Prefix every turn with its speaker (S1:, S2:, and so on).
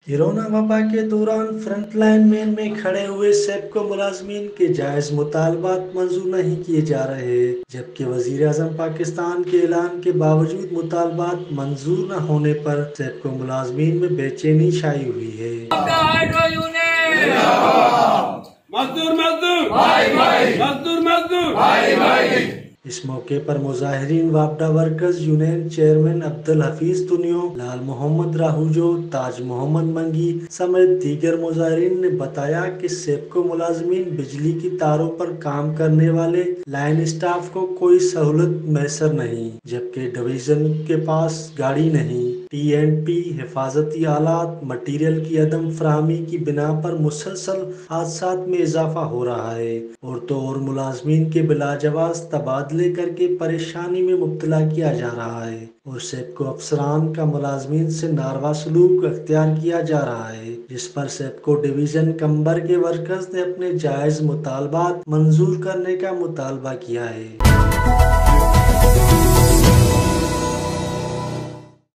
S1: Corona वबा के दौरान फ्रंट लाइन में खड़े हुए सेबको मुलाजमीन के जायज मुतालबात मंजूर नहीं किए जा रहे, जबकि वजीर आजम पाकिस्तान के ऐलान के बावजूद मुतालबात मंजूर न होने पर सेबको मुलाजमीन में बेचैनी छाई हुई है। मजदूर मजदूर भाई भाई, मजदूर मजदूर भाई भाई। इस मौके पर मुजाहिरीन वापडा workers union chairman Abdul Hafeez Tunio, Lal Mohammad Rahujo, Taj Mohammad Mangi समेत दीगर मुजाहिरीन ने बताया कि सेबको मुलाजमीन बिजली की तारों पर काम करने वाले लाइन स्टाफ को कोई सहूलत मैसर नहीं, जबकि डिवीजन के पास गाड़ी नहीं। TNT, हिफाजती आलात, मटीरियल की अदम फराहमी की बिना पर मुसलसल हादसात में इजाफा हो रहा है और तो और मुलाजमीन के बिलाजवाज तबादले करके परेशानी में मुब्तला किया जा रहा है और सेबको अफसरान का मुलाजमीन से नारवा सलूक अख्तियार किया जा रहा है, जिस पर सेबको डिवीजन कंबर के वर्कर्स ने अपने जायज मुतालबात मंजूर करने का मुतालबा किया है।